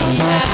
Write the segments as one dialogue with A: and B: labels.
A: Yeah.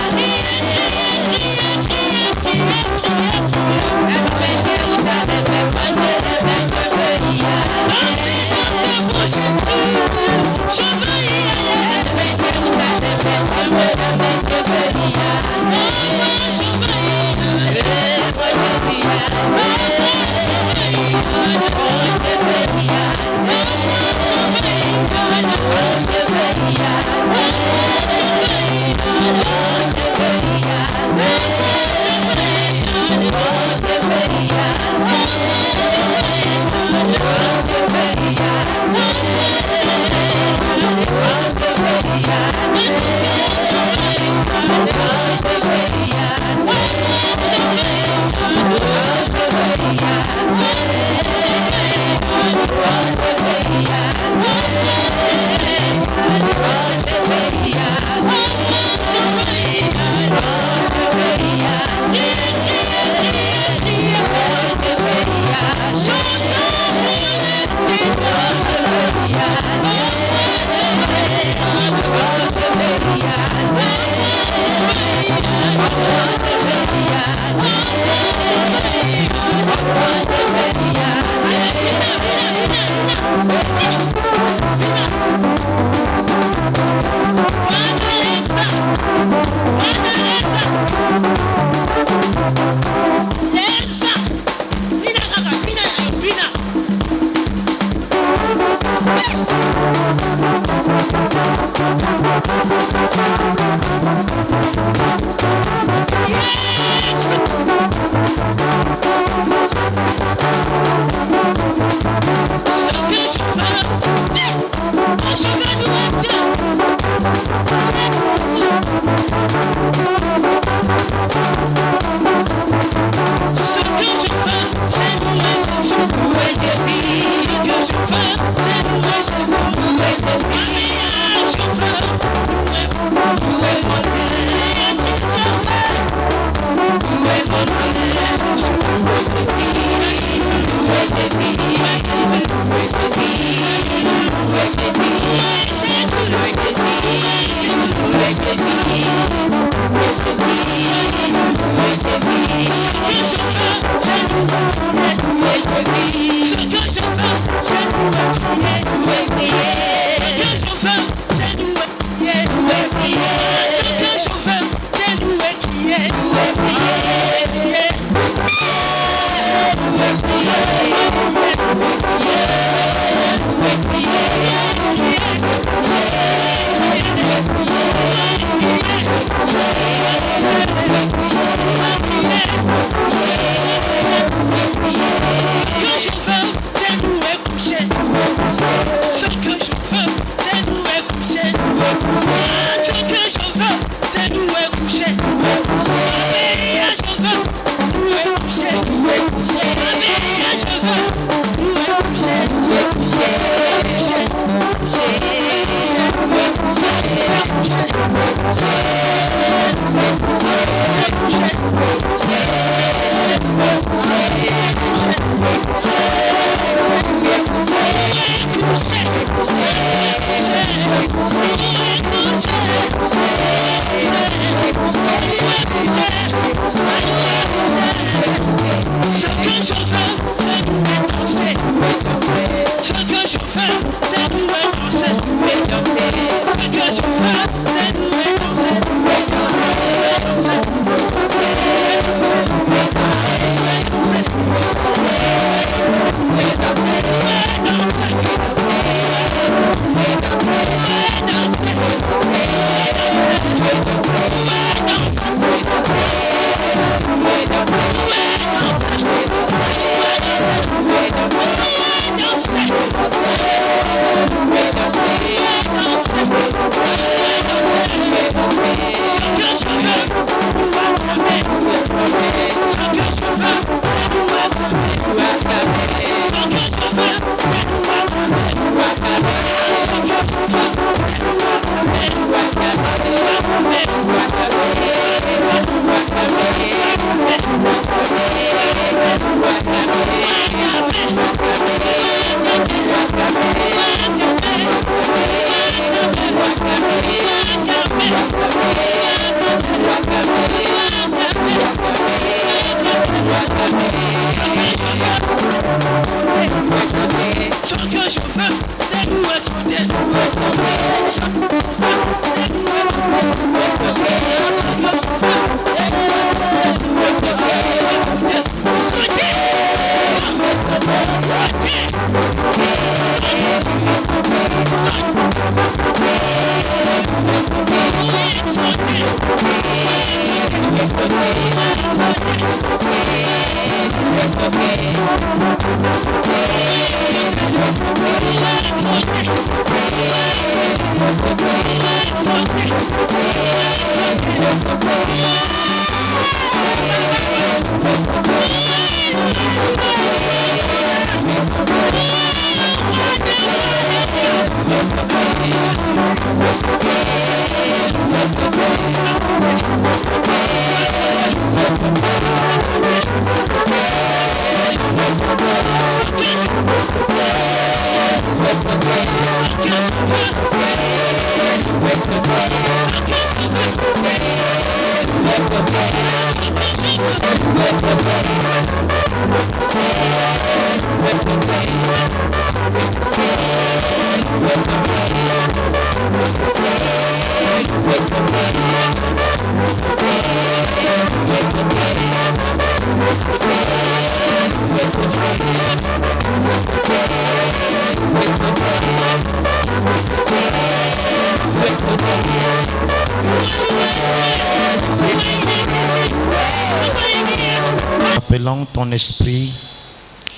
A: Appelons ton esprit,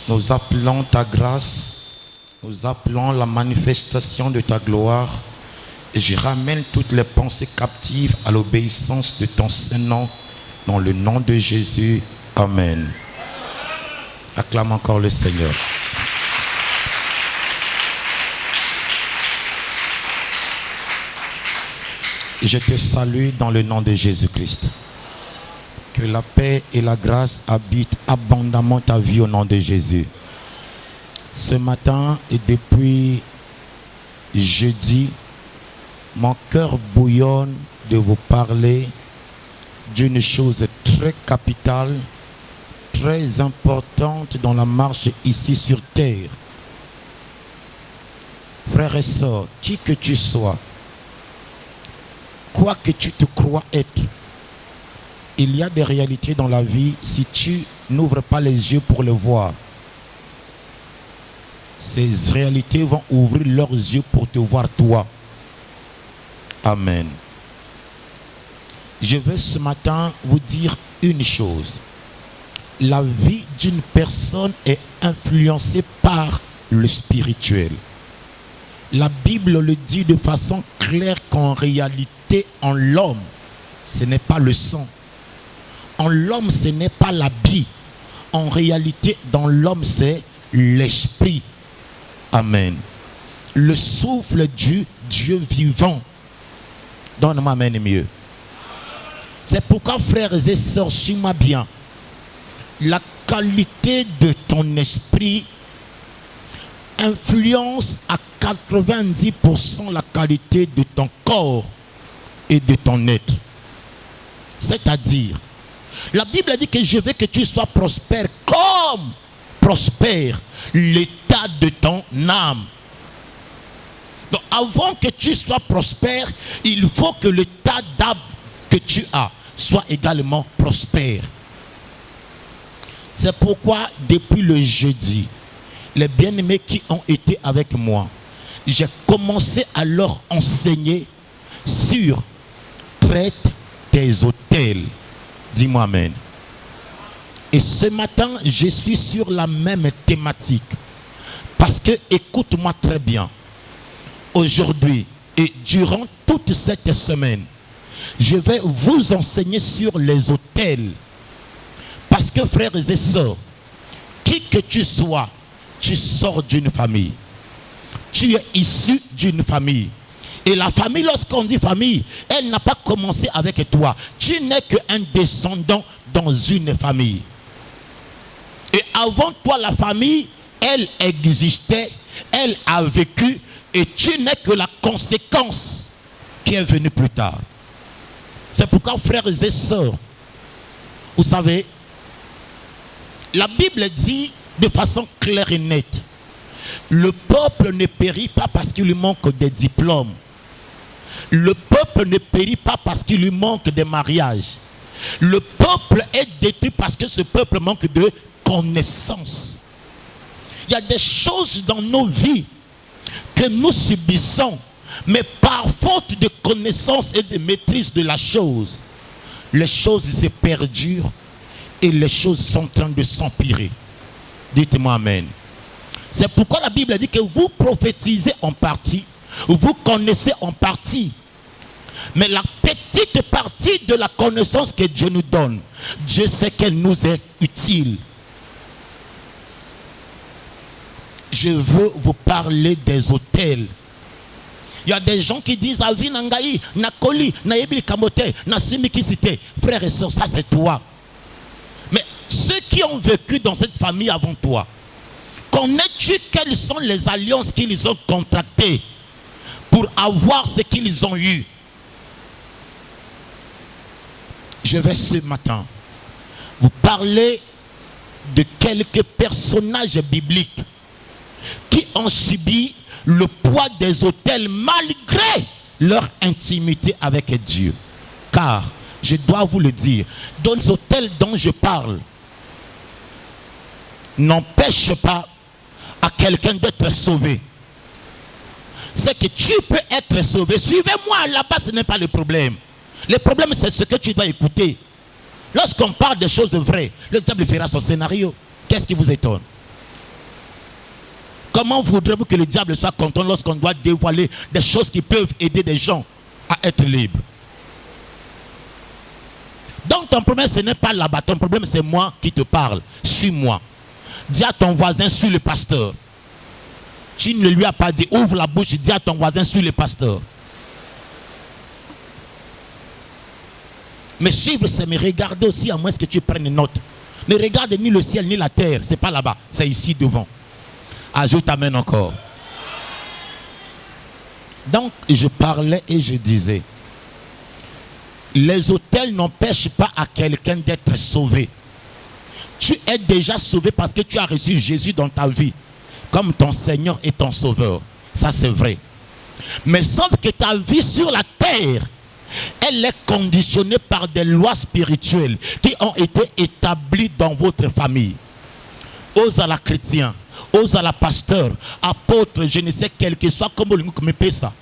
A: nous appelons ta grâce, nous appelons la manifestation de ta gloire. Et je ramène toutes les pensées captives à l'obéissance de ton Saint-Nom, dans le nom de Jésus. Amen. Acclame encore le Seigneur. Je te salue dans le nom de Jésus-Christ. Que la paix et la grâce habitent abondamment ta vie au nom de Jésus. Ce matin et depuis jeudi, mon cœur bouillonne de vous parler d'une chose très capitale, très importante dans la marche ici sur terre. Frères et sœurs, qui que tu sois, quoi que tu te crois être, il y a des réalités dans la vie. Si tu n'ouvres pas les yeux pour le voir, ces réalités vont ouvrir leurs yeux pour te voir toi. Amen. Je veux ce matin vous dire une chose. La vie d'une personne est influencée par le spirituel. La Bible le dit de façon claire qu'en réalité, en l'homme, ce n'est pas le sang. En l'homme, ce n'est pas l'habit. En réalité, dans l'homme, c'est l'esprit. Amen. Le souffle du Dieu vivant. Donne-moi amen mieux. C'est pourquoi, frères et sœurs, suis-moi bien. La qualité de ton esprit influence à 90% la qualité de ton corps et de ton être. C'est-à-dire, la Bible dit que je veux que tu sois prospère comme prospère l'état de ton âme. Donc avant que tu sois prospère, il faut que l'état d'âme que tu as soit également prospère. C'est pourquoi depuis le jeudi, les bien-aimés qui ont été avec moi, j'ai commencé à leur enseigner sur traite tes autels. Dis-moi amen. Et ce matin, je suis sur la même thématique. Parce que, écoute-moi très bien. Aujourd'hui et durant toute cette semaine, je vais vous enseigner sur les autels. Parce que, frères et sœurs, qui que tu sois, tu sors d'une famille. Tu es issu d'une famille. Et la famille, lorsqu'on dit famille, elle n'a pas commencé avec toi. Tu n'es qu'un descendant dans une famille. Et avant toi, la famille, elle existait, elle a vécu, et tu n'es que la conséquence qui est venue plus tard. C'est pourquoi, frères et sœurs, vous savez, la Bible dit de façon claire et nette, le peuple ne périt pas parce qu'il lui manque des diplômes. Le peuple ne périt pas parce qu'il lui manque des mariages. Le peuple est détruit parce que ce peuple manque de connaissances. Il y a des choses dans nos vies que nous subissons, mais par faute de connaissance et de maîtrise de la chose, les choses se perdurent Et les choses sont en train de s'empirer. Dites-moi amen. C'est pourquoi la Bible dit que vous prophétisez en partie, vous connaissez en partie. Mais la petite partie de la connaissance que Dieu nous donne, Dieu sait qu'elle nous est utile. Je veux vous parler des hôtels. Il y a des gens qui disent Avi Nangaï, Nakoli, Naïbil Kamote, Nassimikisite. Frères et sœurs, ça c'est toi. Mais ceux qui ont vécu dans cette famille avant toi, connais-tu quelles sont les alliances qu'ils ont contractées pour avoir ce qu'ils ont eu? Je vais ce matin vous parler de quelques personnages bibliques qui ont subi le poids des autels malgré leur intimité avec Dieu. Car, je dois vous le dire, dans les autels dont je parle, n'empêche pas à quelqu'un d'être sauvé. C'est que tu peux être sauvé. Suivez-moi là-bas, ce n'est pas le problème. Le problème, c'est ce que tu dois écouter. Lorsqu'on parle des choses vraies, le diable fera son scénario. Qu'est-ce qui vous étonne? Comment voudrez-vous que le diable soit content lorsqu'on doit dévoiler des choses qui peuvent aider des gens à être libres? Donc ton problème, ce n'est pas là-bas. Ton problème, c'est moi qui te parle. Suis-moi. Dis à ton voisin, suis le pasteur. Tu ne lui as pas dit, ouvre la bouche, dis à ton voisin, suis le pasteur. Mais suivre, c'est me regarder aussi, à moins que tu prennes une note. Ne regarde ni le ciel ni la terre. C'est pas là-bas, c'est ici devant. Ajoute amen encore. Donc, je parlais et je disais, les autels n'empêchent pas à quelqu'un d'être sauvé. Tu es déjà sauvé parce que tu as reçu Jésus dans ta vie comme ton Seigneur et ton Sauveur. Ça, c'est vrai. Mais sauf que ta vie sur la terre, elle est conditionnée par des lois spirituelles qui ont été établies dans votre famille. Ose à la chrétien, ose à la pasteur, apôtre, je ne sais quel que soit comme ça.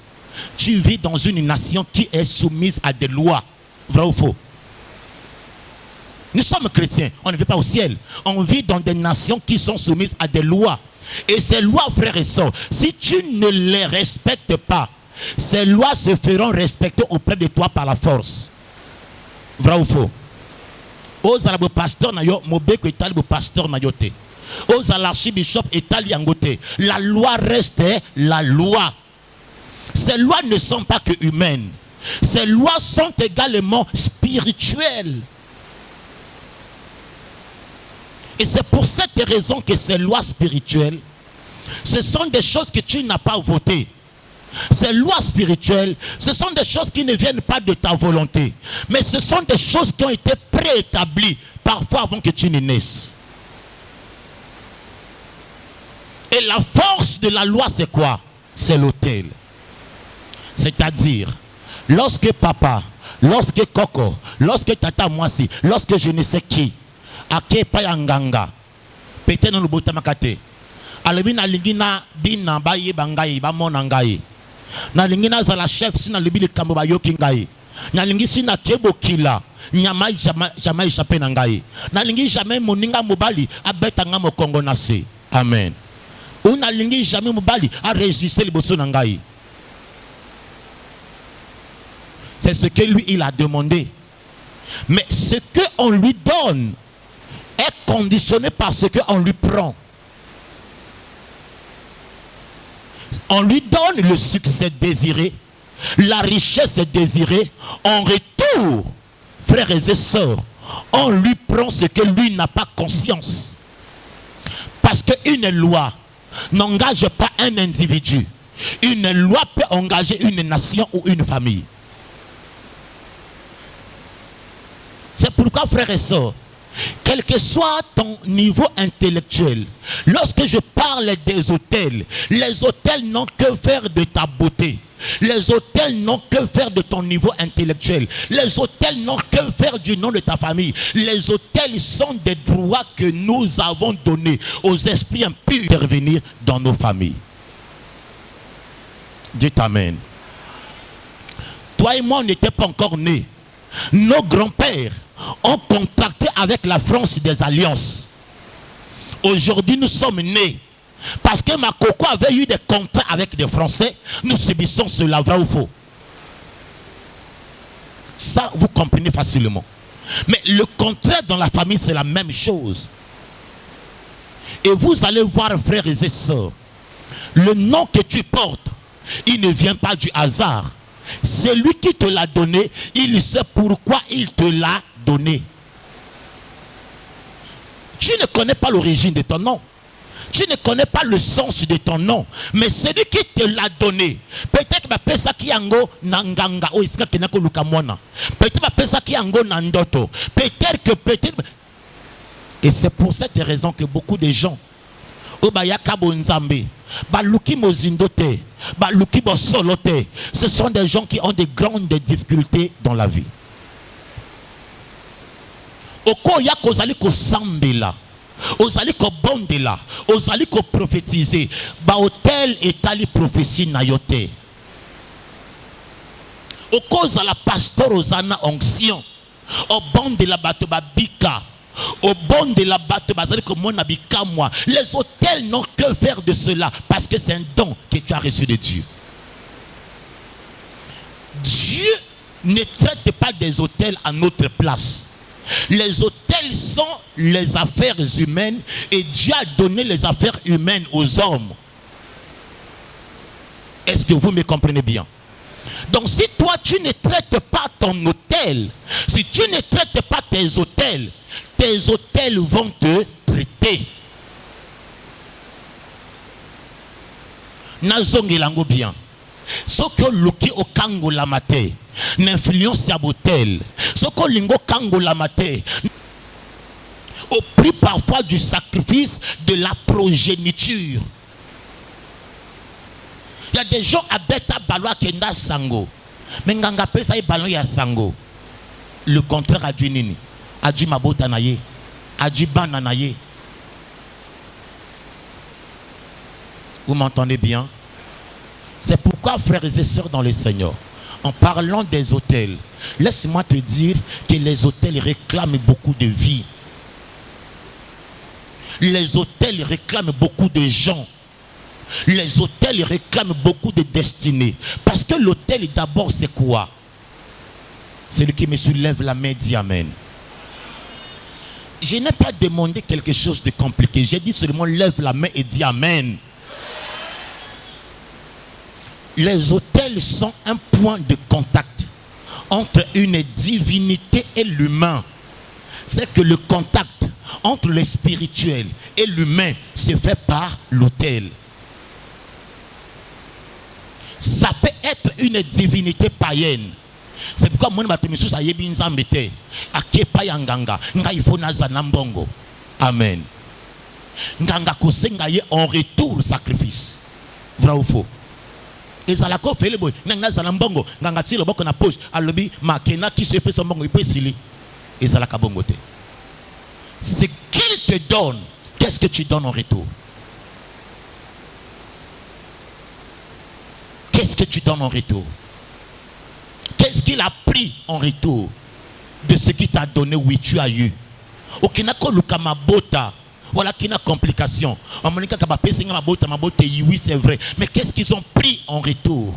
A: Tu vis dans une nation qui est soumise à des lois. Vrai ou faux? Nous sommes chrétiens, on ne vit pas au ciel. On vit dans des nations qui sont soumises à des lois. Et ces lois, frères et sœurs, si tu ne les respectes pas, ces lois se feront respecter auprès de toi par la force. Vrai ou faux? Ose à la pasteur na yo, mobeko etali bo pasteur na yo te. Ose à l'archibishop etali yangote. La loi reste la loi. Ces lois ne sont pas que humaines. Ces lois sont également spirituelles. Et c'est pour cette raison que ces lois spirituelles, ce sont des choses que tu n'as pas votées. Ces lois spirituelles, ce sont des choses qui ne viennent pas de ta volonté. Mais ce sont des choses qui ont été préétablies, parfois avant que tu ne naisses. Et la force de la loi, c'est quoi? C'est l'autel. C'est-à-dire, lorsque papa, lorsque Coco, lorsque Tata Mwasi, lorsque je ne sais qui, ake payanganga pete no lubota makate alebi na lingina bina baye bangai ba mona ngai na lingina za la chef sina libili kambo ba yoki ngai na lingi sina kebo kila nyama jamais échappé na ngai na lingi jamais moninga mobali abeta nga mokongo na se. Amen. Ou na lingi jamais mobali a régisser liboso na ngai. C'est ce que lui il a demandé. Mais ce que on lui donne est conditionné par ce qu'on lui prend. On lui donne le succès désiré, la richesse désirée. En retour, frères et sœurs, on lui prend ce que lui n'a pas conscience. Parce qu'une loi n'engage pas un individu. Une loi peut engager une nation ou une famille. C'est pourquoi, frères et sœurs, quel que soit ton niveau intellectuel, lorsque je parle des autels, les autels n'ont que faire de ta beauté. Les autels n'ont que faire de ton niveau intellectuel. Les autels n'ont que faire du nom de ta famille. Les autels sont des droits que nous avons donnés aux esprits impurs d'intervenir dans nos familles. Dites Amen. Toi et moi, on n'était pas encore nés nos grands-pères ont contracté avec la France des alliances. Aujourd'hui, nous sommes nés parce que Makoko avait eu des contrats avec des Français. Nous subissons cela, vrai ou faux? Ça, vous comprenez facilement. Mais le contraire dans la famille, c'est la même chose. Et vous allez voir, frères et sœurs, le nom que tu portes, il ne vient pas du hasard. C'est lui qui te l'a donné, il sait pourquoi il te l'a donné. Tu ne connais pas l'origine de ton nom. Tu ne connais pas le sens de ton nom. Mais celui qui te l'a donné, peut-être que ça qui ango nanganga o iska kenako lukamwana. Peut-être que ça qui ango nandoto. Peut-être. Et c'est pour cette raison que beaucoup de gens ce sont des gens qui ont de grandes difficultés dans la vie. Okoya kozali ko sambela, ozali ko bondela, ozali ko prophétiser, ba hôtel etali prophétie na yote. Okoza la pasteur ozana onction, o bondela bato babika. Au bon de la batte, les hôtels n'ont que faire de cela parce que c'est un don que tu as reçu de Dieu. Dieu ne traite pas des hôtels à notre place. Les hôtels sont les affaires humaines et Dieu a donné les affaires humaines aux hommes. Est-ce que vous me comprenez bien? Donc si toi tu ne traites pas ton hôtel, si tu ne traites pas tes hôtels vont te traiter. Nazongelango bien. Ce que luki au kango la mate, n'influence à hôtel. Ce que lingo kango la mate, au prix parfois du sacrifice de la progéniture. Il y a des gens à Beta Baloa Kenda Sango. Mais nganga pesa y ballon ya Sango. Le contraire a dû nini. A dû mabota naye. A dû bananaye. Vous m'entendez bien? C'est pourquoi, frères et sœurs dans le Seigneur, en parlant des hôtels, laisse-moi te dire que les hôtels réclament beaucoup de vie. Les hôtels réclament beaucoup de gens. Les hôtels réclament beaucoup de destinées. Parce que l'hôtel d'abord c'est quoi? Celui qui me soulève la main dit Amen. Je n'ai pas demandé quelque chose de compliqué. J'ai dit seulement lève la main et dis Amen. Les hôtels sont un point de contact entre une divinité et l'humain. C'est que le contact entre le spirituel et l'humain se fait par l'hôtel. Ça peut être une divinité païenne. C'est pourquoi moi je me suis dit Amen. Nganga kosengaye en retour le sacrifice. Vrai ou faux? Et ça la fait le boy. Nganga zalambongo. Nganga tire boko na poche. Alobi makena qui se peut son bongo. Il peut s'ili. Et ça la kabongote. Ce qu'il te donne, qu'est-ce que tu donnes en retour? Qu'est-ce que tu donnes en retour? Qu'est-ce qu'il a pris en retour de ce qu'il t'a donné? Oui, tu as eu. Voilà qu'il y a une complication. Oui, c'est vrai. Mais qu'est-ce qu'ils ont pris en retour?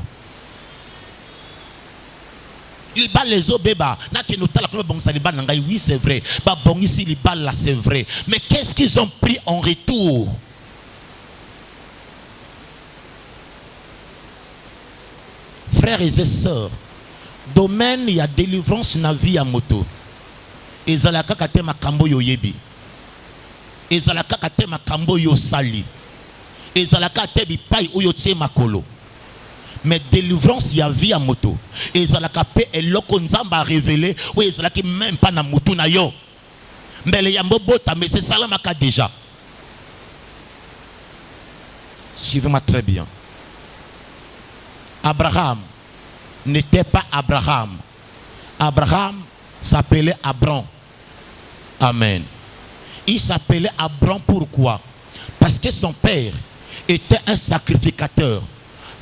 A: Il bat les eaux béba. Oui, c'est vrai. Bon, ici, il bat là, c'est vrai. Mais qu'est-ce qu'ils ont pris en retour? Frères et sœurs, domaine, il y a délivrance na vie à moto. Et zalaka kate makambo yo yebi. Et zalaka kate makambo yo sali. Et zalaka kate bipai ou yo tie makolo. Mais délivrance, il y a vie à moto. Et zalaka pe eloko nzamba révélé. Oui, zalaki même pas na moto na yo. Mais le yambo bota, mais c'est salamaka déjà. Suivez-moi très bien. Abraham n'était pas Abraham. Abraham s'appelait Abram. Amen. Il s'appelait Abram pourquoi? Parce que son père était un sacrificateur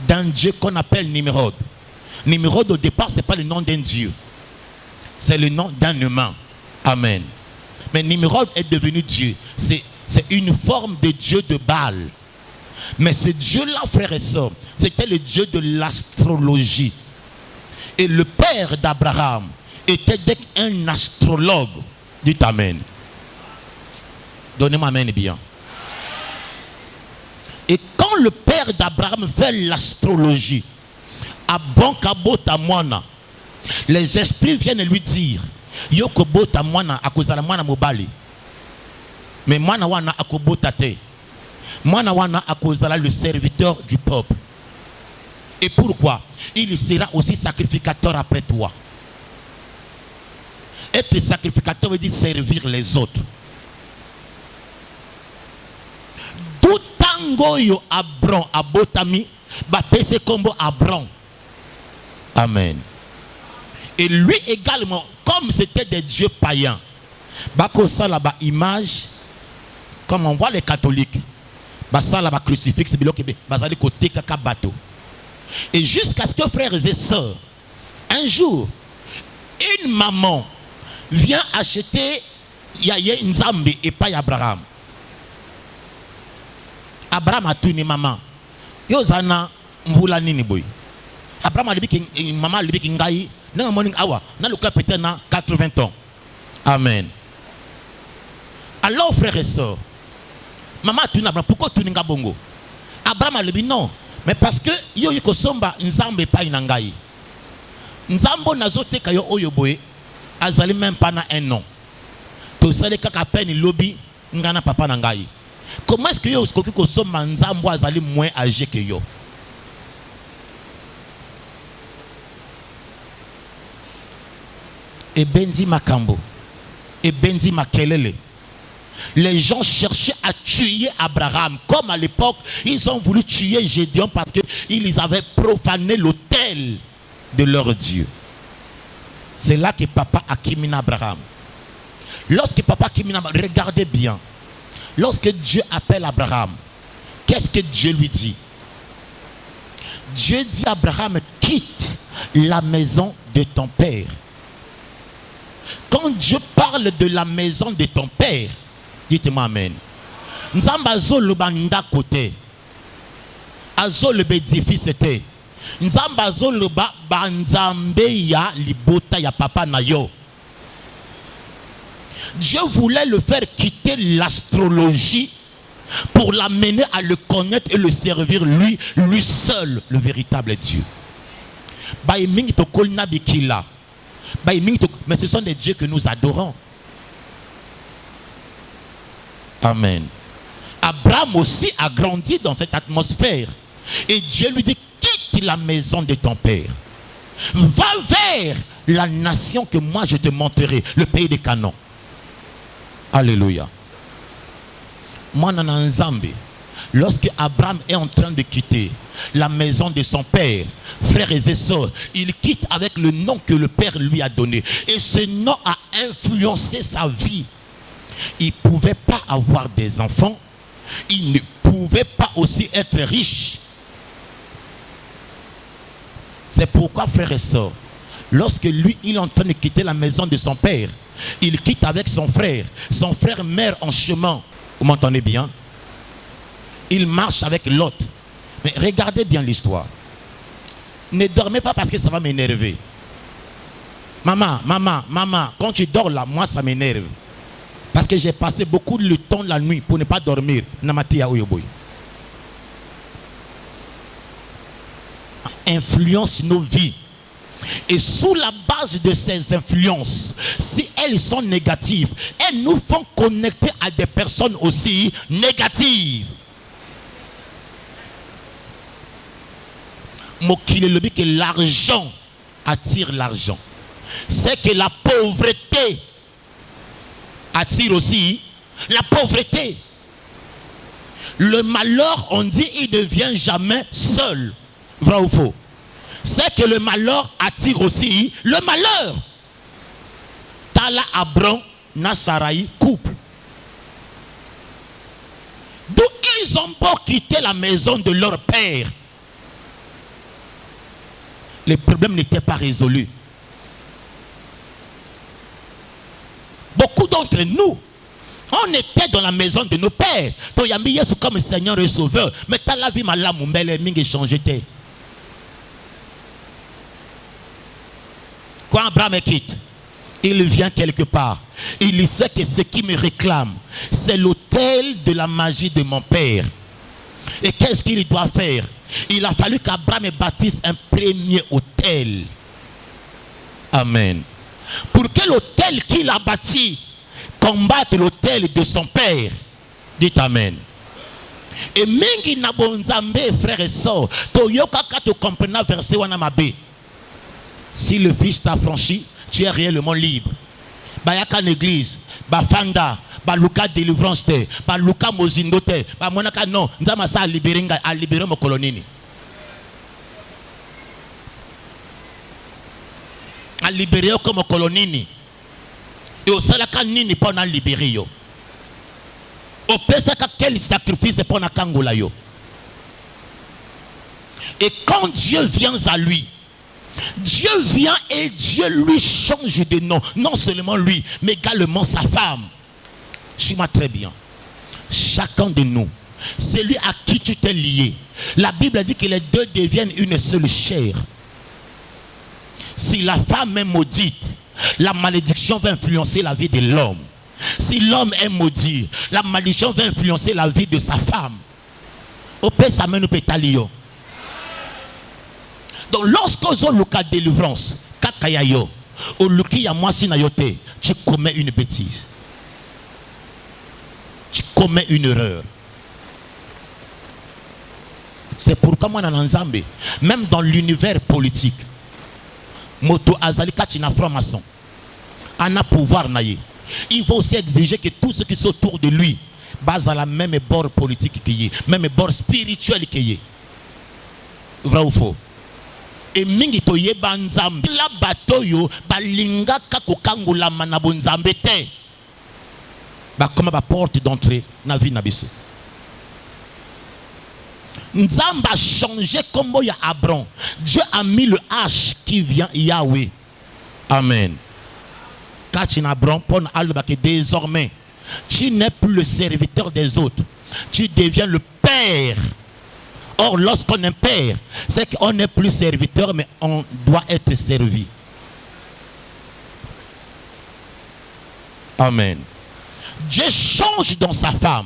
A: d'un dieu qu'on appelle Nimrod. Nimrod au départ, ce n'est pas le nom d'un dieu. c'est le nom d'un humain. Amen. Mais Nimrod est devenu Dieu. C'est une forme de Dieu de Baal. Mais ce Dieu-là, frères et sœurs, c'était le Dieu de l'astrologie. Et le père d'Abraham était un astrologue. Dites Amen. Donnez-moi Amen bien. Et quand le père d'Abraham fait l'astrologie, les esprits viennent lui dire Yoko bota mwana akozala mwana mobali. Mais mwana wana akobota te. Mwana wana akozala le serviteur du peuple. Et pourquoi? Il sera aussi sacrificateur après toi. Être sacrificateur veut dire servir les autres. Tout tango yo Abram abotami ba pese kombo Abram. Amen. Et lui également, comme c'était des dieux païens, bako ça là-bas image, comme on voit les catholiques, bah ça là-bas crucifix, bazali côté kaka bateau. Et jusqu'à ce que frères et sœurs, un jour, une maman vient acheter Yahya Nzambe et pas Abraham. Abraham a tué maman. Yo zana mvula nini boy. Abraham a dit maman a dit qu'il ngai na morning hour na le cas peut-être na 80 ans. Amen. Alors frères et sœurs, maman a tué Abraham. Pourquoi tu n'as bongo? Abraham a dit non. Mais parce que yo yiko somba Nzambe pa inangai. Nzambo nazote kayo oyoboye azali même pas na un nom. To sale kaka peine lobby ngana papa nangai. Comment est-ce que yo skoki ko somba Nzambo azali moins âgé que yo? Et Benzi Makambo et Benzi Makelele. Les gens cherchaient à tuer Abraham. Comme à l'époque, ils ont voulu tuer Gédéon parce qu'ils avaient profané l'autel de leur Dieu. C'est là que papa a kimina Abraham. Lorsque papa kimina Abraham, regardez bien. Lorsque Dieu appelle Abraham, qu'est-ce que Dieu lui dit? Dieu dit à Abraham, quitte la maison de ton père. Quand Dieu parle de la maison de ton père, dites-moi Amen. Nzamba zolo banda côté. Azolo bédifis était. Nzamba zolo banzambe ya libota ya papa nayo. Dieu voulait le faire quitter l'astrologie pour l'amener à le connaître et le servir lui seul, le véritable Dieu. Mais ce sont des dieux que nous adorons. Amen. Abraham aussi a grandi dans cette atmosphère. Et Dieu lui dit, quitte la maison de ton père. Va vers la nation que moi je te montrerai, le pays des Canaan. Alléluia. Moi, lorsque Abraham est en train de quitter la maison de son père, frères et sœurs, il quitte avec le nom que le père lui a donné. Et ce nom a influencé sa vie. Il ne pouvait pas avoir des enfants. Il ne pouvait pas aussi être riche. C'est pourquoi, frères et sœurs, lorsque lui, il est en train de quitter la maison de son père, il quitte avec son frère meurt en chemin. Vous m'entendez bien? Il marche avec l'autre. Mais regardez bien l'histoire. Ne dormez pas parce que ça va m'énerver. Maman, quand tu dors là, moi ça m'énerve. Parce que j'ai passé beaucoup de temps la nuit pour ne pas dormir. Influence nos vies. Et sous la base de ces influences, si elles sont négatives, elles nous font connecter à des personnes aussi négatives. Mokile le dit que l'argent attire l'argent. C'est que la pauvreté attire aussi la pauvreté. Le malheur, on dit, il ne devient jamais seul. Vrai ou faux? C'est que le malheur attire aussi le malheur. Tala Abram, Nassaraï, couple. D'où ils ont pas quitté la maison de leur père. Les problèmes n'étaient pas résolus. d'entre nous, on était dans la maison de nos pères. Donc, il y a comme Seigneur et Sauveur. Mais tu as la vie, ma lame, mais mingi changé. Quand Abraham quitte, il vient quelque part. Il sait que ce qui me réclame, c'est l'autel de la magie de mon père. Et qu'est-ce qu'il doit faire? Il a fallu qu'Abraham bâtisse un premier autel. Amen. Pour que l'autel qu'il a bâti combatte l'autel de son père. Dites Amen. Et mingi na bonzambe, frères et sœurs, toyoka kato comprena verset wana mabe. Si le Fils t'a franchi, tu es réellement libre. Bayaka l'église, bafanda, baluka délivrance te, baluka mozindo te, bamonaka non, nzama sa libéringa, a libéré mon colonini. A libéré comme colonini. Et au salaka nini pour na libérer yo. Au pesaka quel sacrifice pour na kangola yo. Et quand Dieu vient à lui, Dieu vient et Dieu lui change de nom. Non seulement lui, mais également sa femme. Suis-moi très bien. Chacun de nous, celui à qui tu t'es lié. La Bible dit que les deux deviennent une seule chair. Si la femme est maudite, la malédiction va influencer la vie de l'homme. Si l'homme est maudit, la malédiction va influencer la vie de sa femme. Au père, ça mène au pétalio. Donc lorsqu'on a le délivrance, kakayayo, au luki ya mwasi na yote, tu commets une bêtise. Tu commets une erreur. C'est pourquoi moi dans Nzambe, même dans l'univers politique, moto azali katina franc-maçon, en a pouvoir naïe. Il faut aussi exiger que tous ceux qui sont autour de lui basent à la même bord politique qu'il y est, même bord spirituel qu'il y est. Vrai ou faux? Et mingi to yeba nzambe la batoyo balinga kakokangula manabo nzambe te ba comme ba porte d'entrée na vie na biso. Nzamba a changé comme il y a Abraham. Dieu a mis le H qui vient Yahweh. Amen. Kachina Abraham pour que désormais tu n'es plus le serviteur des autres, tu deviens le père. Or, lorsqu'on est père, c'est qu'on n'est plus serviteur, mais on doit être servi. Amen. Dieu change dans sa femme.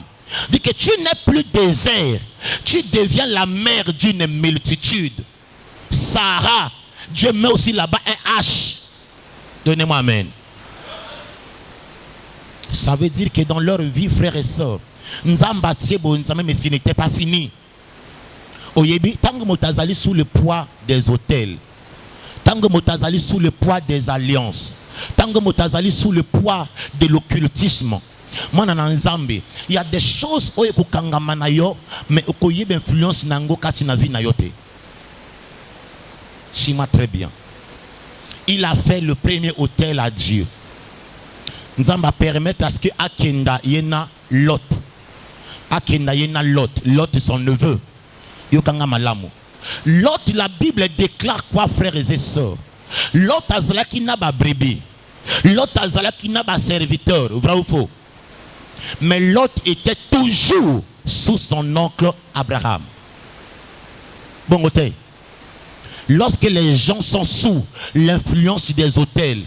A: Dit que tu n'es plus désert, tu deviens la mère d'une multitude. Sarah, Dieu met aussi là-bas un H. Donnez-moi Amen. Ça veut dire que dans leur vie, frères et sœurs, Nzamba Tiebo, Nzamba, mais ce n'était pas fini. Oyebi, tant que motazali sous le poids des hôtels, tant que motazali sous le poids des alliances, tant que motazali sous le poids de l'occultisme, moi dans Nzambe, il y a des choses où il kangamanayo, mais okoyeb influence nango katina vi na yote. Chima très bien. Il a fait le premier hôtel à Dieu. Nzamba permettre à ce que Akenda yena Lot. Akenda yena Lot. Lot son neveu. Yokanga malamu. Lot, la Bible déclare quoi, frères et sœurs? Lot azalaki na ba brebis. Lot azalaki na ba serviteur. Vrai ou faux? Mais Lot était toujours sous son oncle Abraham. Bon côté. Lorsque les gens sont sous l'influence des hôtels,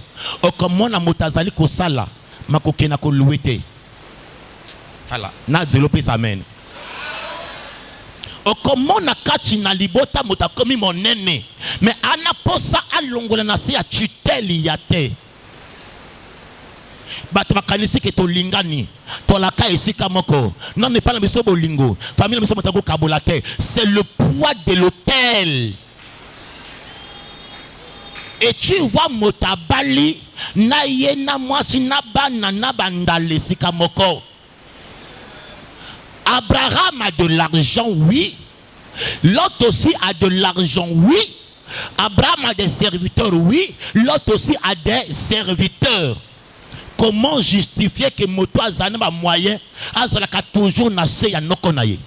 A: comme on a motazali ko sala, makoke na ko louete. Voilà. Na développer ça mène. Comment on a kachi na libota mota komi mon aîné, mais ana posa alongola na se ya tutelle yate. Bato makanisi ke to lingani, to la ka esika moko. Non n'est pas la biso bolingo. Famille la biso motako kabolate. C'est le poids de l'hôtel. Et tu vois motabali na yena mwasi na bana na bandale esika moko. Abraham a de l'argent, oui. Lot aussi a de l'argent, oui. Abraham a des serviteurs, oui. Lot aussi a des serviteurs. Comment justifier que moto azana moyen azalaka toujours na se ya nokonaye?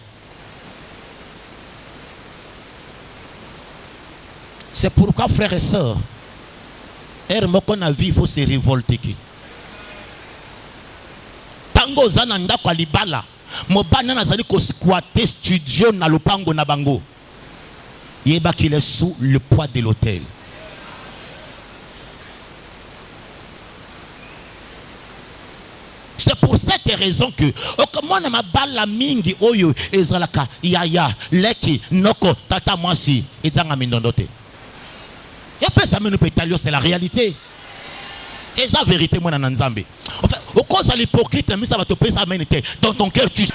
A: C'est pourquoi, frères et sœurs, il faut se révolter. tango zana ndako alibala mobana nazali ko squatter studio na lopango na bango yeba qu'il est sous le poids de l'autel. C'est pour cette raison que comment na mabala mingi oyo ezalaka yaya leki noko tata mwasi ezanga mindondote. Et puis ça me nous pétalio, c'est la réalité. Et ça vérité moi na nzambe. En fait, au cause de l'hypocrite, mais ça va te payer sa ménité. Dans ton cœur tu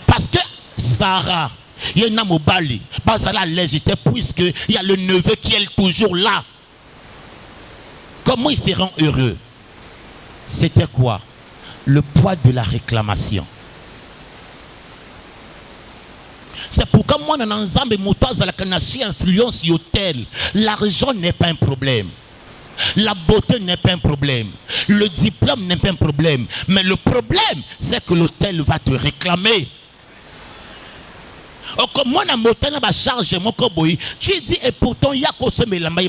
A: parce que Sarah, il y a un mobali, bazala légité puisque il y a le neveu qui est toujours là. Comment il se rend heureux? C'était quoi? Le poids de la réclamation. C'est pourquoi moi, dans l'ensemble, je suis influence sur tel. L'argent n'est pas un problème. La beauté n'est pas un problème. Le diplôme n'est pas un problème. Mais le problème, c'est que l'hôtel va te réclamer. Comme moi, je charge mon koboy. Tu dis, et pourtant, il y a consommer lamba.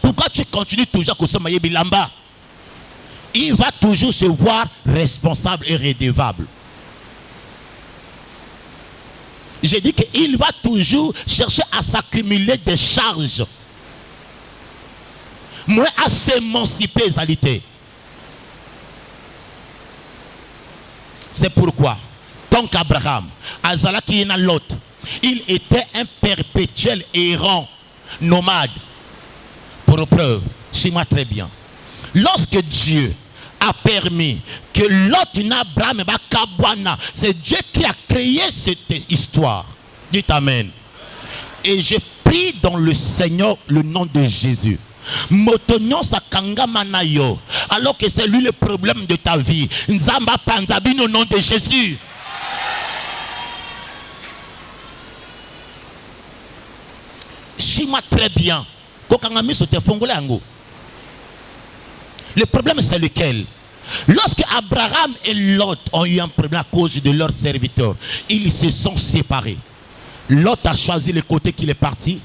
A: Pourquoi tu continues toujours à consommer lamba? Il va toujours se voir responsable et redevable. J'ai dit qu'il va toujours chercher à s'accumuler des charges. Moi, à s'émanciper, Zalité. C'est pourquoi, tant qu'Abraham, Azala qui est dans l'autre, il était un perpétuel errant, nomade. Pour preuve, suis-moi très bien. Lorsque Dieu a permis que l'autre n'Abraham Kabwana, c'est Dieu qui a créé cette histoire. Dites Amen. Et je prie dans le Seigneur le nom de Jésus. Motonyon sakanga manayo. Alors que c'est lui le problème de ta vie. Nzamba panzabi au nom de Jésus. Suis-moi très bien. Le problème c'est lequel? Lorsque Abraham et Lot ont eu un problème à cause de leurs serviteurs, ils se sont séparés. Lot a choisi le côté qu'il est parti.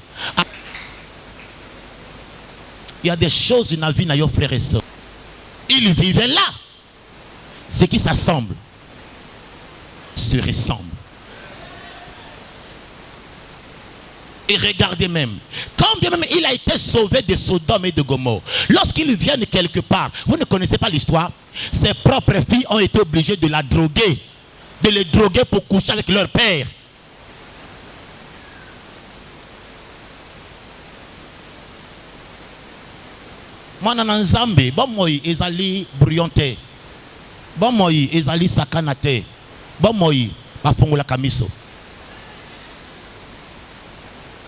A: Il y a des choses dans la vie, nos frères et sœurs. Ils vivaient là. Ce qui s'assemble se ressemble. Et regardez même, quand bien même il a été sauvé de Sodome et de Gomorrhe, lorsqu'ils viennent quelque part, vous ne connaissez pas l'histoire, ses propres filles ont été obligées de la droguer, de les droguer pour coucher avec leur père. Moi, dans Zambie, bon moi, ezali bruyonte, bon moi, ezali sakanate, bon moi, bafongola kamiso.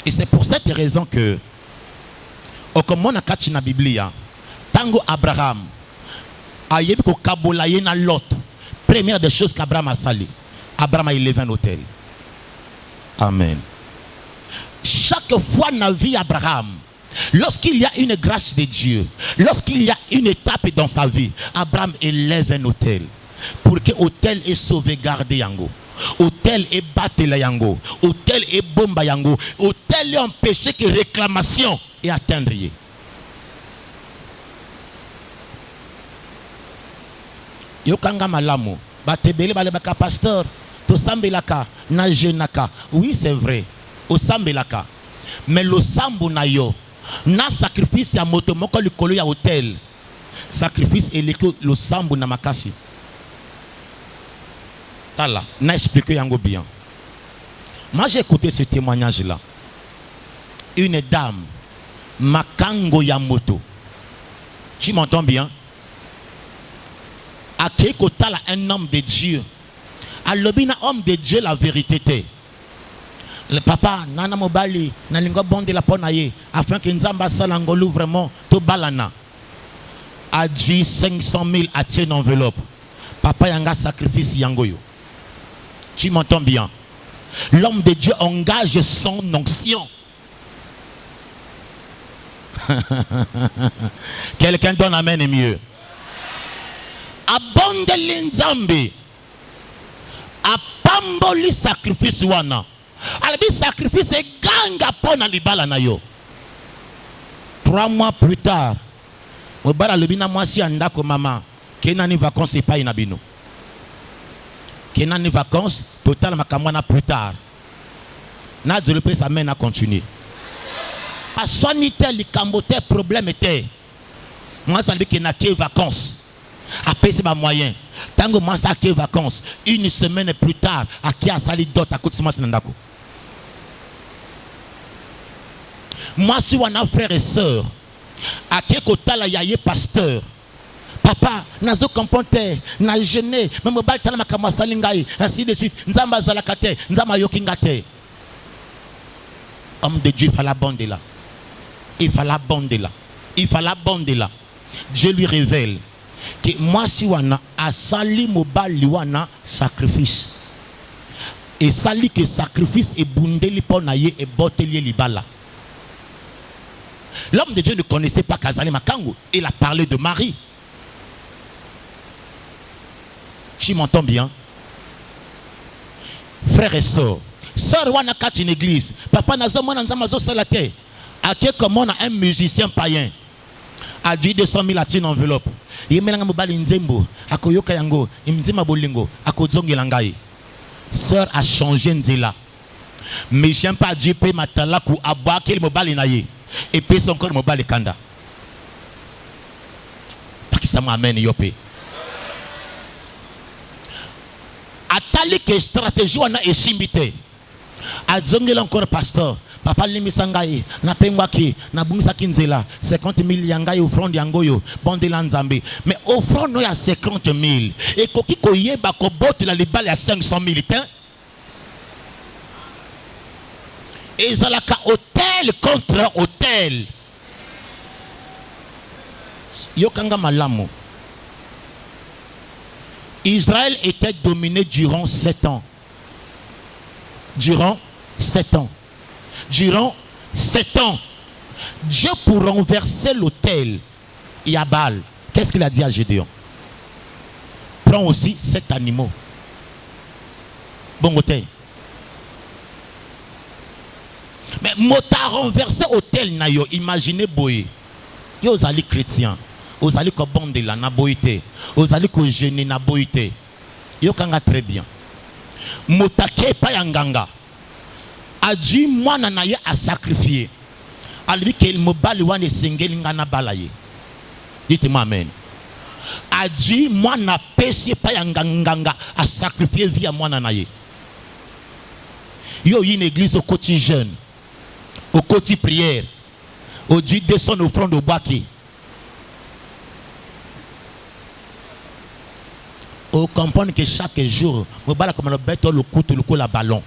A: Et c'est pour cette raison que, comme on a catché dans la Bible, tango Abraham a yebi ko kabolaye na Lot. Première des choses qu'Abraham a sali, Abraham a élevé un hôtel. Amen. Chaque fois dans la vie d'Abraham, lorsqu'il y a une grâce de Dieu, lorsqu'il y a une étape dans sa vie, Abraham élève un hôtel pour que l'hôtel est sauvegardé yango. Hôtel est batela yango, hôtel est bomba yango, hôtel est empêché que réclamation et atteindre. Yokanga malamu, batebele balebaka pasteur, to sambelaka na jenaka. Oui, c'est vrai. Au sambelaka. Mais le sambu na yo, na sacrifice ya moto moko likolo ya hôtel. Sacrifice et le sambu na makasi. Là, n'a expliqué yango bien. Moi j'ai écouté ce témoignage là. Une dame, Makango Yamoto. Tu m'entends bien? A Kekotala, un homme de Dieu. A l'obina homme de Dieu la vérité. Le papa, nana mobali, nalingo bon de la ponaye, afin que Nzamba salangolo vraiment to balana. A dit 500 000 à tienne enveloppe. Papa yanga sacrifice yangoyo. Tu m'entends bien? L'homme de Dieu engage son onction. Quelqu'un donne amen et mieux. Abonde l'inzambe. Apamboli sacrifice wana. Albi sacrifice et ganga pona libala na yo. 3 mois plus tard, obala lobina mwasi andako mama. Kenani vacances et pas inabino. Kenani vacances, total makamwana plus tard. Na développé sa main à continuer. A soigner les cambotais problème était. Moi ça veut qu'il n'a que vacances. Après c'est ma moyen. Tant que moi ça que vacances, une semaine plus tard, à qui a sali d'autres à côté de moi c'est n'andako. Moi si on a frères et sœurs, à qui côté là y a pasteur. Papa, nazo comporter, na jeûner, même au bal tala makama salingai, ainsi de suite. Nzamba zalakate, nzamba yokingate. Homme de Dieu, il fallait abonder là. Il fallait abonder là. Il fallait abonder là. Dieu lui révèle que moi si wana a sali mobile liwana sacrifice. Et sali que sacrifice et bundeli ponaye et botelier libala. L'homme de Dieu ne connaissait pas Kazali Makango. Il a parlé de Marie. Tu m'entends bien? Frères et sœurs, sœur wana kat une église. Papa nazo mona nzamazo salate. A que comme on a un musicien païen a dit 200 000 à une enveloppe. Il m'a mobali nzembo, akoyoka yango, imzima bolingo, akozongi langai. Sœur a changé nzela. Mais j'aime pas Dieu paye matala ku abwa quel mobali naye. Et puis son corps mobali kanda. Parce que ça m'amène yopé. Atali que stratégie on a esimbité. A zongel encore pasteur. Papa limisangaye na pengwaki na bungisa kinzela 50 000 yangaye offrande yangoyo bondela nzambe. Mais offrande no ya 50 000 et koki koyeba ko bote la libale ya 500 000 hein. Et zalaka hôtel contre hôtel. Yokanga malamu. Israël était dominé durant 7 ans. Durant 7 ans. Durant 7 ans. Dieu pour renverser l'autel Yabal. Qu'est-ce qu'il a dit à Gédéon? Prends aussi 7 animaux. Bon hôtel. Mais mota renversé hôtel nayo. Imaginez boye. Yo zali chrétien. Aux allez ko bonde la na boité. Aux allez ko jeûner na boité. Yo kanga très bien. Motake pa yanganga. A dit moi nanaye à sacrifier. A lui qu'il me bali wane sengeli ngana balaye. Dites-moi amen. A dit moi na péché pa yanganga à sacrifier via moi nanaye. Yo une église au quotidien, au quotidien prière, au Dieu descend offrande au baki. On comprend que chaque jour, on va comme le bête le couteau, le coup, la ballon.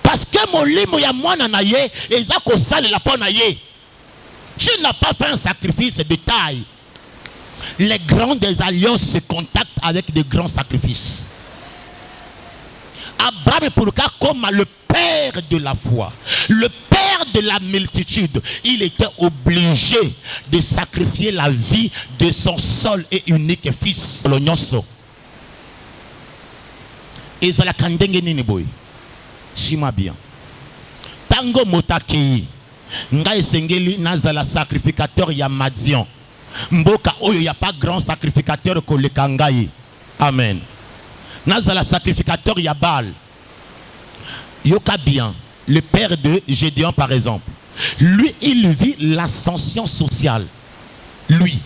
A: Parce que mon limo ya moi nanaye, et ça qu'on sale la ponaye. Tu n'as pas fait un sacrifice de taille. Les grands des alliances se contactent avec de grands sacrifices. Abraham pour le cas comme le père de la foi, le père de la multitude, il était obligé de sacrifier la vie de son seul et unique fils. Et ça la kandenge nini boy. Shima bien. Tango motakei. Nga esengeli nazala sacrificateur ya Madian. Mboka oyo ya pas grand sacrificateur ko le kangai. Amen. Nazala sacrificateur ya Baal. Yoka bien, le père de Gédéon par exemple. Lui, il vit l'ascension sociale. Lui.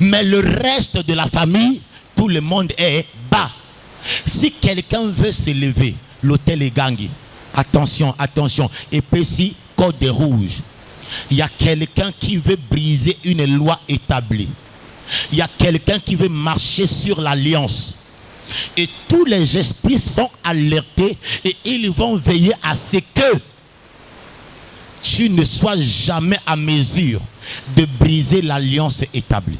A: Mais le reste de la famille, tout le monde est bas. Si quelqu'un veut se lever, l'hôtel est gangé. Attention, attention. Et puis si, code rouge. Il y a quelqu'un qui veut briser une loi établie. Il y a quelqu'un qui veut marcher sur l'alliance. Et tous les esprits sont alertés et ils vont veiller à ce que tu ne sois jamais à mesure de briser l'alliance établie.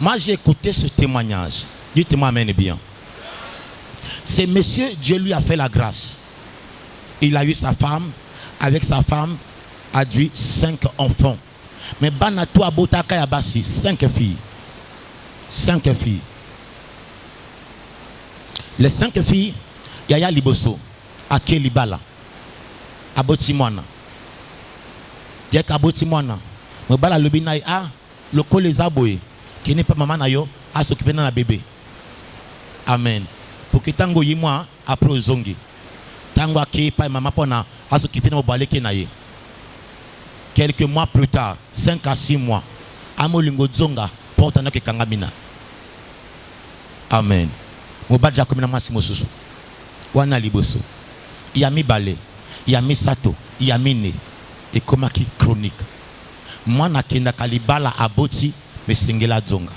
A: Moi j'ai écouté ce témoignage. Dites-moi amen bien. C'est monsieur, Dieu lui a fait la grâce. Il a eu sa femme. Avec sa femme, a eu 5 enfants. Mais Banatou Abotaka Yabasi, 5 filles. 5 filles. Les 5 filles, Yaya Liboso, Ake Libala, Abotimwana. ya kaboti mwana mobala lobi na ah lokolo ezaboye qui n'est pas maman na yo a s'occuper na bébé. Amen. Pour que tango yimwa après ozongi tango aki pa maman pona a s'occuper na mobale ke na ye. Quelques mois plus tard, 5 à 6 mois, amolingo zonga porte na ke kangamina. Amen. Mobadja komina mwasi mosusu. Wana liboso. Yami bale, yami sato, yamine et komaki chronique. Mwana kenda kalibala aboti mais singela zonga.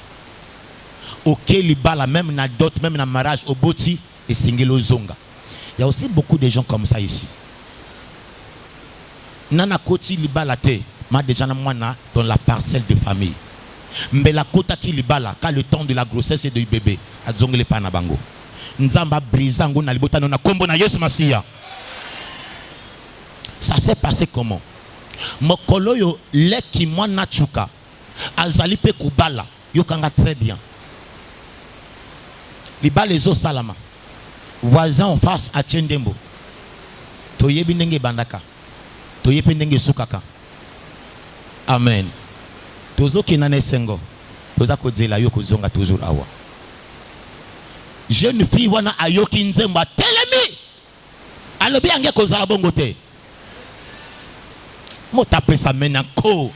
A: Ok libala même na dot même na mariage oboti et singelo zonga. Il y a aussi beaucoup de gens comme ça ici. Nana koti libala te ma déjà na mwana dans la parcelle de famille. Mais la kota ki libala quand le temps de la grossesse et du bébé a zongele pa na bango. Nzamba brizango na libota na kombo na Yesu Masia. Ça s'est passé comment? Mokolo yo leki mwana chuka azali pe kubala yo kanga très bien. Libala ezo salama. Voisin en face à Tchendembo. Toyebi ndenge bandaka. Toyebi ndenge sukaka. Amen. Tozo kinane sengo. Toza kodzela yo kozonga toujours awa. Jeune fille wana ayoki nzemba telemi. Alobi ange kozala bongo te. Mo tape sa menako.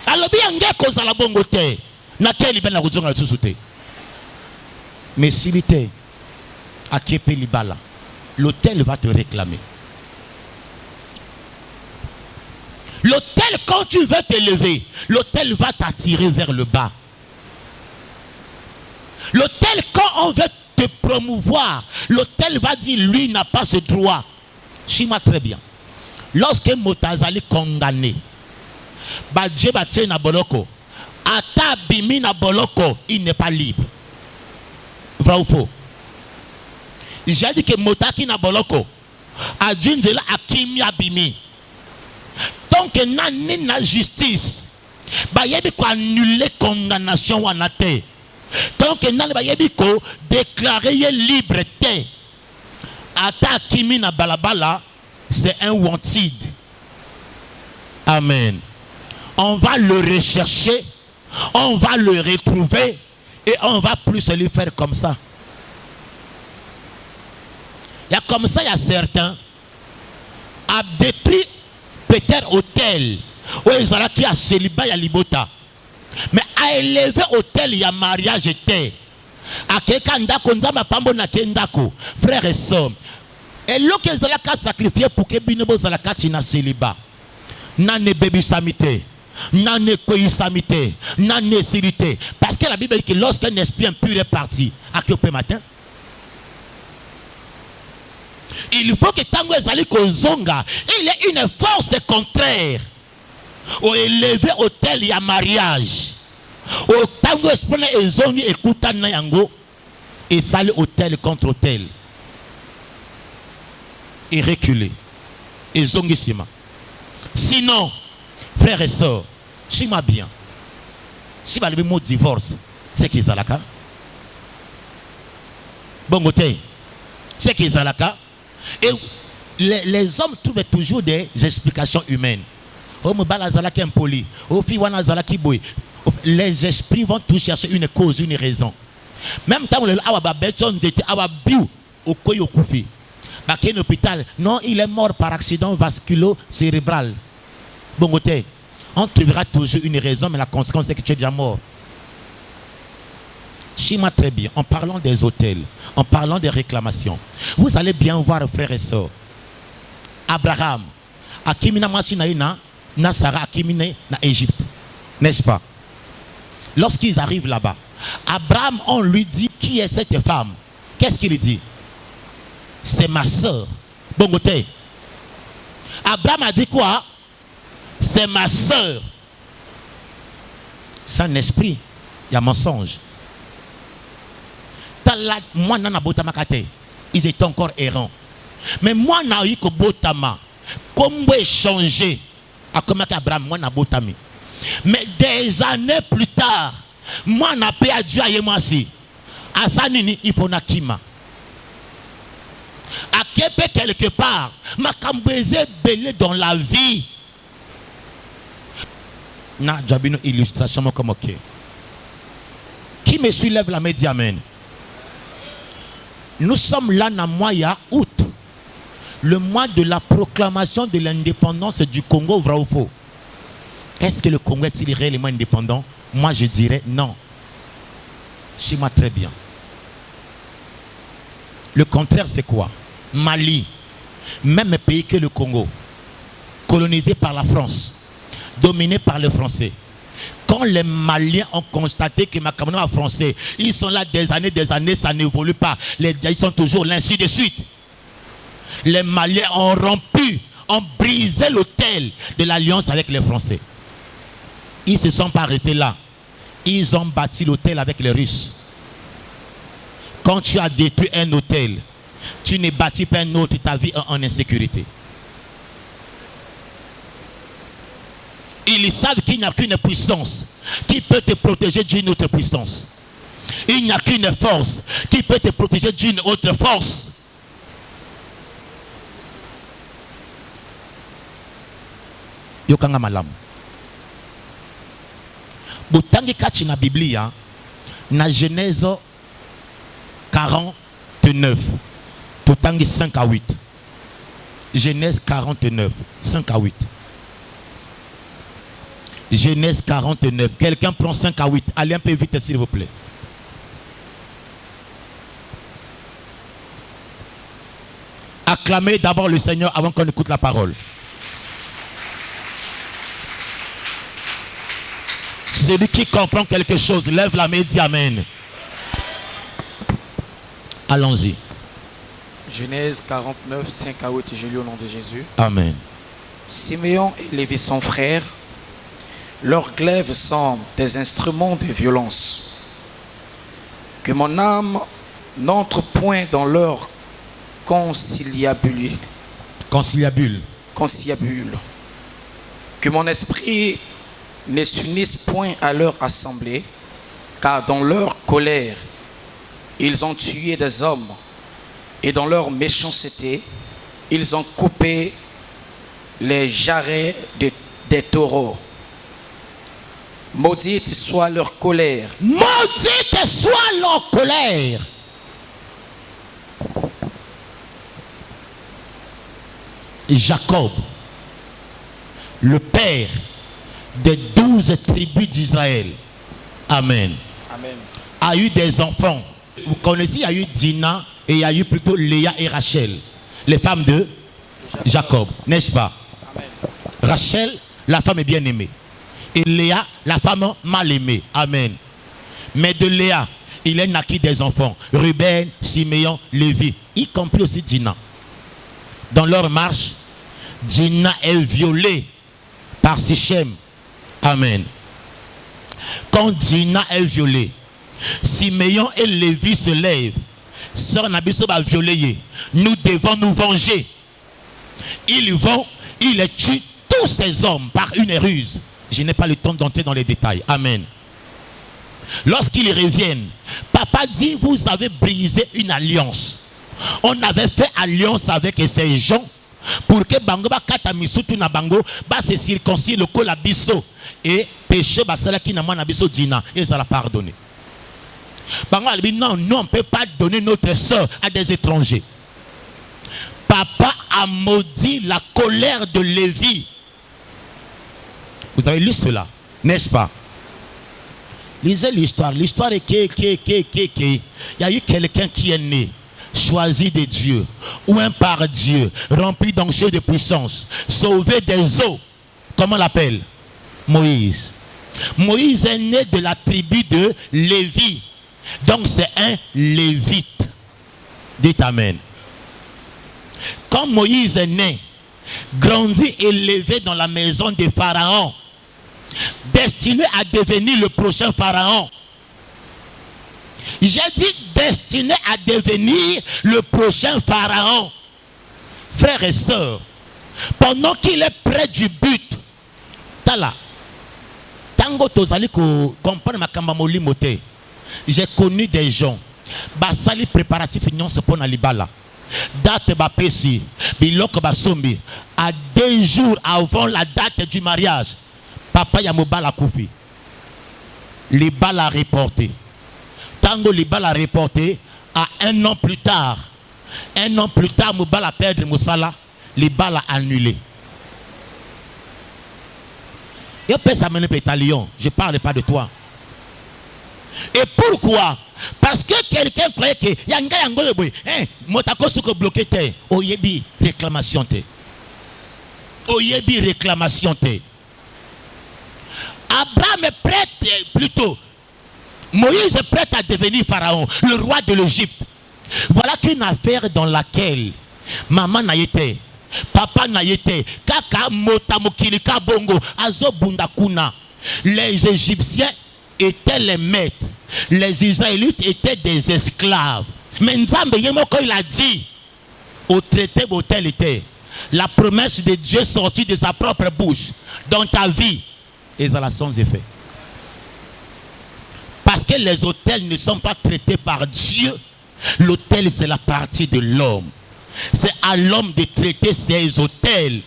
A: Alobi ange kozala bongo te. Na keli ben la kozonga susu te. Mais s'il était à Kepe Libala, l'hôtel va te réclamer. L'hôtel, quand tu veux t'élever, l'hôtel va t'attirer vers le bas. L'hôtel, quand on veut te promouvoir, l'hôtel va dire lui n'a pas ce droit. Chima très bien. Lorsque Motazali condamné, Badje Batse na boloko, Ata Bimi na boloko, il n'est pas libre. Vrai ou faux? J'ai dit que Motaki na boloko, Adjunzela Akimi Abimi. Tant que n'a na justice, ba yebi ko annuler condamnation wana te. Tant que n'a ba yebi ko déclarer libre te. Ata Akimi na balabala, c'est un wanted. Amen. On va le rechercher, on va le retrouver et on va plus se lui faire comme ça. Il y a comme ça, il y a certains a détruit peut-être hôtel où ils ont qui a célibat ya libota. Mais a élevé hôtel, il y a mariage était. A quelqu'un ndako nzamba pambo na kendako, frères et sœurs. Et l'autre ils ont sacrifié pour que binobo zalaka china célibat. Nane baby samité. Nane koyi samité. Nane silité. Parce que la Bible dit que lorsqu'un esprit impur est parti, à qui au matin? Il faut que tango ezali kozonga, il y a une force contraire au élevé hôtel ya mariage. Au tango esprit ezongi écouta na yango et sali hôtel contre hôtel. Et reculer. Ezongi sima. Sinon, frères et sœurs, chima bien. Si le mot divorce, c'est qu'ils ont la cas. Bon côté, c'est qu'ils ont la cas. Et les hommes trouvent toujours des explications humaines. Les esprits vont tous chercher une cause, une raison. Même temps, un hôpital, non, il est mort par accident vasculo-cérébral. Bon côté, on trouvera toujours une raison, mais la conséquence c'est que tu es déjà mort. Chima très bien, en parlant des hôtels, en parlant des réclamations, vous allez bien voir, frères et sœurs, Abraham, Akimina Machinaïna, na Sarah Akimina na Égypte, n'est-ce pas? Lorsqu'ils arrivent là-bas, Abraham, on lui dit qui est cette femme? Qu'est-ce qu'il dit? C'est ma soeur. Bon côté. Abraham a dit quoi? C'est ma soeur. C'est un esprit, il y a mensonge. Moi, ils étaient encore errants. Mais moi, je suis botama. Comment échanger à comment Abraham, moi, je botami. Mais des années plus tard, moi, je paix à Dieu et moi aussi. À Sanini, il faut nakima. À Québec, quelque part, ma cambouise belé dans la vie. Na jabino illustration comme ok. Qui me suit, lève la main, dit amen. Nous sommes là dans le mois août, le mois de la proclamation de l'indépendance du Congo, vrai ou faux? Est-ce que le Congo est-il réellement indépendant? Moi je dirais non. Chez moi très bien. Le contraire c'est quoi? Mali, même pays que le Congo, colonisé par la France, dominé par les Français. Quand les Maliens ont constaté que ma camarade est français, ils sont là des années, ça n'évolue pas. Ils sont toujours là, ainsi de suite. Les Maliens ont rompu, ont brisé l'autel de l'alliance avec les Français. Ils ne se sont pas arrêtés là. Ils ont bâti l'autel avec les Russes. Quand tu as détruit un hôtel, tu ne bâtis pas un autre, ta vie en insécurité. Ils savent qu'il n'y a qu'une puissance qui peut te protéger d'une autre puissance. Il n'y a qu'une force qui peut te protéger d'une autre force. Yokanga malam. Botangi kachi na Biblia na Genèse 49. Botangi 5 à 8. Genèse 49, 5 à 8. Genèse 49. Quelqu'un prend 5 à 8. Allez un peu vite s'il vous plaît. Acclamez d'abord le Seigneur avant qu'on écoute la parole. Celui qui comprend quelque chose, lève la main et dit amen. Allons-y.
B: Genèse 49, 5 à 8, je lis au nom de Jésus.
A: Amen.
B: Siméon et Lévi, son frère, leurs glaives sont des instruments de violence. Que mon âme n'entre point dans leur conciliabule. Que mon esprit ne s'unisse point à leur assemblée, car dans leur colère, ils ont tué des hommes, et dans leur méchanceté, ils ont coupé les jarrets des taureaux. Maudite soit leur colère.
A: Maudite soit leur colère. Jacob, le père des 12 tribus d'Israël, amen, a eu des enfants. Vous connaissez, il y a eu Dina et il y a eu plutôt Léa et Rachel, les femmes de Jacob, n'est-ce pas?
B: Amen.
A: Rachel, la femme est bien aimée. Et Léa, la femme mal aimée. Amen. Mais de Léa, il est naquit des enfants. Ruben, Siméon, Lévi, y compris aussi Dina. Dans leur marche, Dina est violée par Sichem. Amen. Quand Dina est violée, Siméon et Lévi se lèvent. Sœur Nabiso va violer. Nous devons nous venger. Ils vont, ils tuent tous ces hommes par une ruse. Je n'ai pas le temps d'entrer dans les détails. Amen. Lorsqu'ils reviennent, papa dit, vous avez brisé une alliance. On avait fait alliance avec ces gens pour que bango ba kata misutu na bango ba se circoncire le col abisso et péché ba sala ki na mwana biso dina et ça l'a pardonné. Bango a dit non, nous on ne peut pas donner notre soeur à des étrangers. Papa a maudit la colère de Lévi. Vous avez lu cela, n'est-ce pas? Lisez l'histoire. L'histoire est il y a eu quelqu'un qui est né, choisi de Dieu, oint par Dieu, rempli d'onction de puissance, sauvé des eaux. Comment on l'appelle? Moïse. Moïse est né de la tribu de Lévi. Donc c'est un lévite. Dites amen. Quand Moïse est né, grandi et élevé dans la maison de Pharaon, destiné à devenir le prochain Pharaon. J'ai dit destiné à devenir le prochain Pharaon. Frères et sœurs, pendant qu'il est près du but, tala, tango tozali ko comprendre makamba molimote. J'ai connu des gens, basali préparatif nyonso pona libala. Date bapesi, biloko basombi, à 2 jours avant la date du mariage. papa ya mobala koufi. Les balles à reporter. Tango les balles à reporter, à un an plus tard, mobala a perdre Moussala, les balles à annuler. Je ne parle pas de toi. Et pourquoi? Parce que quelqu'un croyait que Yanga Yango Motako Suko bloqué te. Oyebi réclamation te. Oyebi réclamation te. Abraham est prêt, plutôt. Moïse est prêt à devenir pharaon, le roi de l'Égypte. Voilà qu'une affaire dans laquelle maman n'a été. Papa n'a été, kaka motamokilika bongo, azo bundakuna. Les Égyptiens étaient les maîtres, les Israélites étaient des esclaves. Mais Nzambe Yemoko il a dit au traité b'hôtel était la promesse de Dieu sortie de sa propre bouche dans ta vie et ça a sans effet. Parce que les hôtels ne sont pas traités par Dieu. L'hôtel c'est la partie de l'homme. C'est à l'homme de traiter ses hôtels.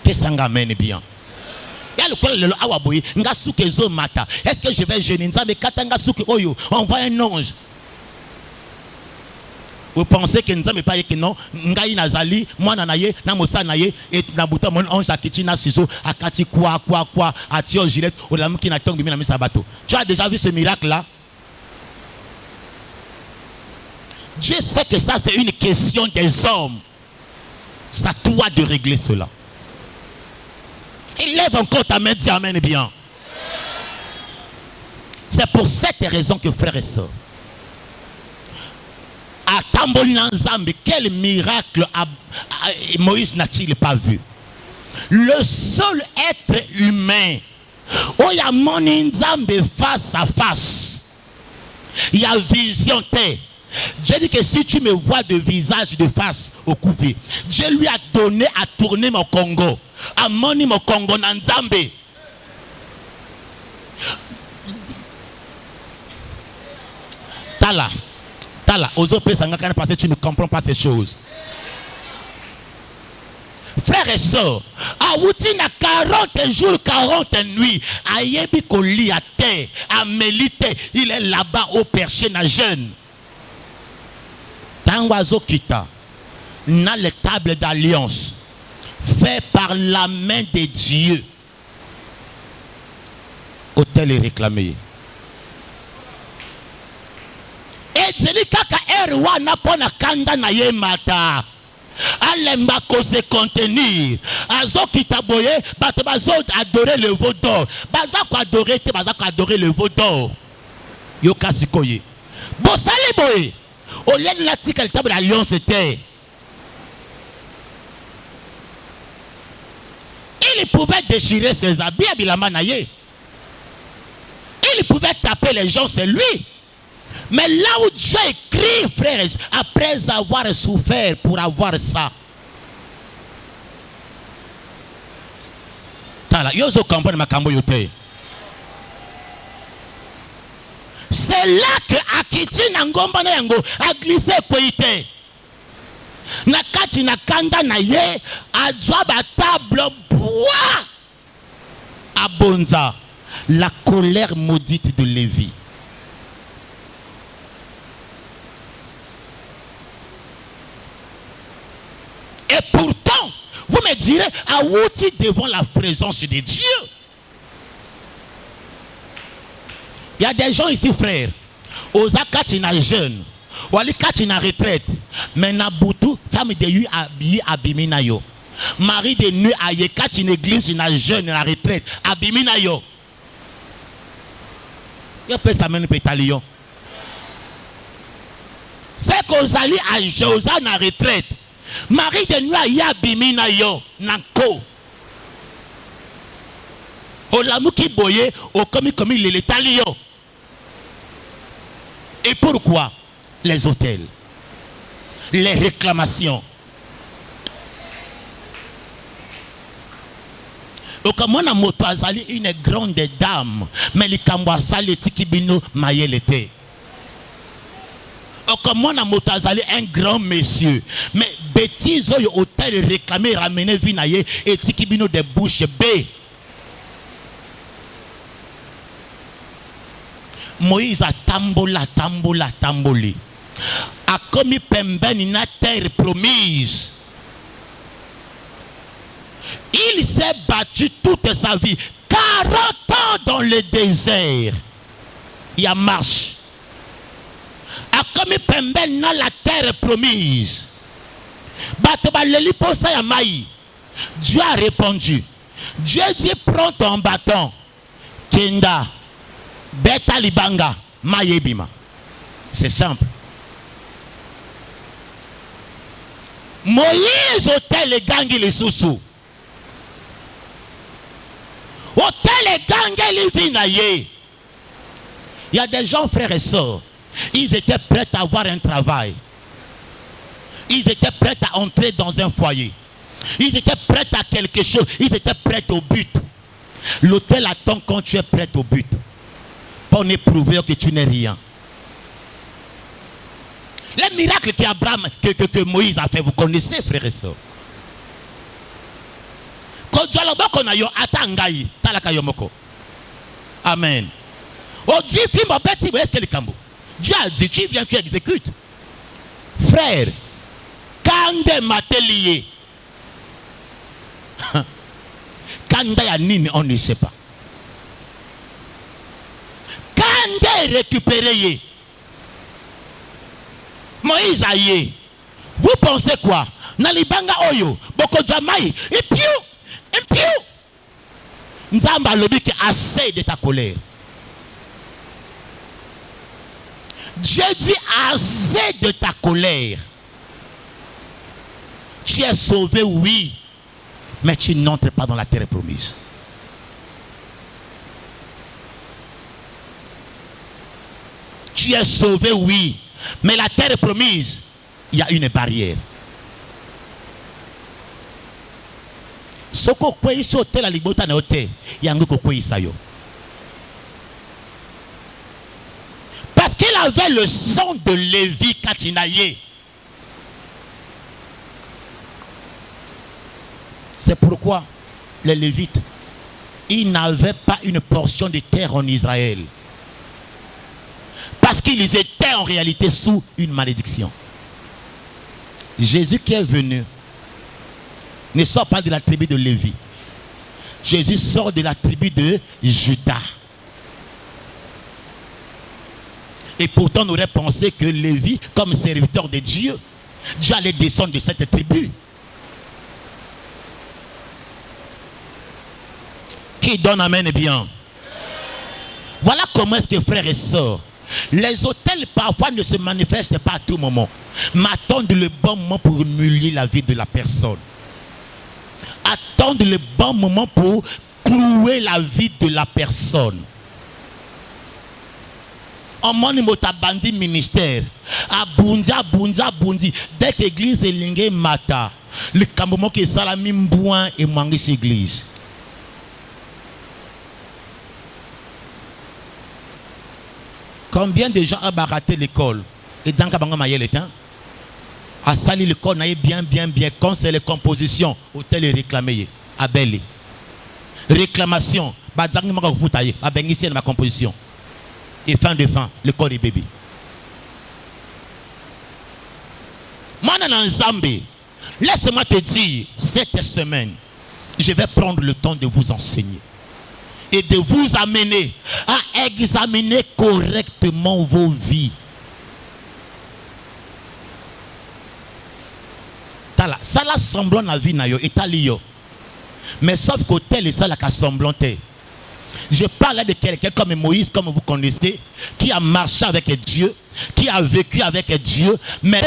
A: Que ça m'amène bien. Est-ce que je vais jeûner? On voit un ange. Vous pensez que nous n'avons pas dit que non? Ngai nazali, moi nanaye, namosa naye, et nabuta mon ange a kitina ciseau, a kati quoi, a tio gilet, ou la mouki na tong bimi na misabato. Tu as déjà vu ce miracle là? Dieu sait que ça c'est une question des hommes. C'est à toi de régler cela. Il lève encore ta main, dis amen bien. C'est pour cette raison que frères et sœurs, à Tambolina Nzambe, quel miracle Moïse n'a-t-il pas vu? Le seul être humain où il y a mon Nzambe face à face, il y a vision terre. Dieu dit que si tu me vois de visage de face au Koufi, Dieu lui a donné à tourner mon Congo, à moni mon Congo Nzambe. Tala, parce que tu ne comprends pas ces choses. Frères et sœurs, à Woutina 40 jours, 40 nuits, à Yebi Koli à terre, à Mélite, il est là-bas au perché na jeune. Tanguazo Kita, n'a les tables d'alliance, fait par la main de Dieu. Hôtel est réclamé. Et Zeli kaka erwa na pona kanda na ye mata. Alemba ko se contenir. Azo kitaboye, bato bazo adorer le veau d'or. Baza ko adorer te, baza ko adorer le veau d'or. Yo kasikoye. Bo sali boye. Au lieu de la tika le table d'alliance était. Il pouvait déchirer ses habits à Bilamanaye. Il pouvait taper les gens, c'est lui. Mais là où Dieu écrit, frères, après avoir souffert pour avoir ça. C'est là que Akiti Nangomba Nango a glissé Koïté. Nakati Nakanda Naye a Djaba table bois à Bonza. La colère maudite de Lévi. Et pourtant, vous me direz, à Wouti devant la présence de Dieu. Il y a des gens ici, frères. Osaka, tu es jeune. Walika, tu es en retraite. Mais Nabutu, femme de lui, habillée à Biminayo. Mari de nuit, à Yeka, tu es une église, tu es jeune, en retraite. À Biminayo. Il y a ça même pétalion. C'est qu'on allait à Josa en retraite. Marie de nuit, il y a Biminayo. Nanko. Au Lamouki Boye, au commis les talions. Et pourquoi les hôtels, les réclamations? Au comment on a moto azali une grande dame, mais les Kambwasa les Tikibino maillé l'été. Donc moi na moto azali un grand monsieur. Mais bêtise au hôtel réclamer ramener vinaye et tikibino de bouche B. Moïse a tamboli. A commis pembeni na terre promise. Il s'est battu toute sa vie. 40 ans dans le désert. Il a marché. A commis pembeni na la terre promise. Dieu a répondu. Dieu dit prends ton bâton. Kenda. Beta libanga. Mayebima. C'est simple. Moïse hôtel les gangi les sous-sous. Hôtel les gangi les vinaye. Il y a des gens, frères et sœurs, ils étaient prêts à avoir un travail. Ils étaient prêts à entrer dans un foyer. Ils étaient prêts à quelque chose. Ils étaient prêts au but. L'hôtel attend quand tu es prêt au but. Pour n'éprouver que tu n'es rien. Les miracles que Moïse a fait, vous connaissez, frères et sœurs. Amen. Dieu a dit, tu viens, tu exécutes. Frère, quand matelier, quand il on ne sait pas. Quand récupéré, Moïse aïe. Vous pensez quoi? Nalibanga oyo, boko jamai, et piou. Nzamba lobi qui assez de ta colère. Dieu dit assez de ta colère. Tu es sauvé, oui, mais tu n'entres pas dans la terre promise. Tu es sauvé, oui, mais la terre promise, il y a une barrière. Soko kwe iso te la libota na ote, yango kwe isayo. Parce qu'il avait le sang de Lévi Katinaye. C'est pourquoi les Lévites, ils n'avaient pas une portion de terre en Israël. Parce qu'ils étaient en réalité sous une malédiction. Jésus qui est venu ne sort pas de la tribu de Lévi. Jésus sort de la tribu de Juda. Et pourtant, on aurait pensé que Lévi, comme serviteur de Dieu, Dieu allait descendre de cette tribu. Qui donne amen et bien. Voilà comment est-ce que frères et sœurs, les hôtels parfois ne se manifestent pas à tout moment, mais attendent le bon moment pour muller la vie de la personne. Attendre le bon moment pour clouer la vie de la personne. En mon bandi ministère, abundi, dès que l'église est lingé mata, le cambomo qui est salami mbouin et mangue cette église. Combien de gens ont raté l'école et dans le maillé le temps? A sali l'école bien. Quand c'est les compositions, hôtel est réclamé. À Belle. Réclamation. Bazang m'a voutaye. A bénissé ma composition. Et fin, l'école est bébé. Maintenant, Zambé, laisse-moi te dire, cette semaine, je vais prendre le temps de vous enseigner. Et de vous amener à examiner correctement vos vies. Ça la semblant la vie na yo etalio. Mais sauf qu'hôtel tel et ça la semblanté. Je parle de quelqu'un comme Moïse, comme vous connaissez, qui a marché avec Dieu, qui a vécu avec Dieu, mais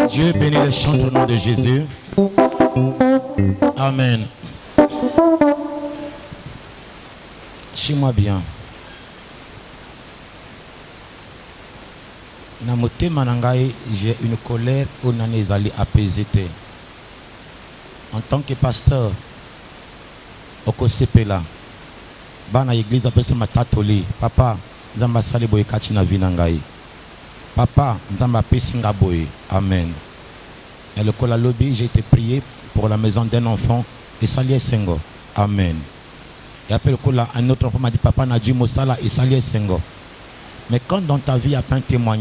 A: Dieu bénit les chants au nom de Jésus. Amen. Suis-moi bien. Namote Manangaï, j'ai une colère au Nanezali apaisée. En tant que pasteur, au Kosepela, Bana église appelle ça Matatoli. Papa, Nzamba Sali Boye Kachina Vinangaï. Papa, Nzamba Pesinga Boye. Amen. Et le Kola Lobby, j'ai été prié pour la maison d'un enfant et Salier Sengo. Amen. Et après le Kola, un autre enfant m'a dit Papa Nadji Mosala et Salier Sengo. Mais quand dans ta vie, il y a un témoignage,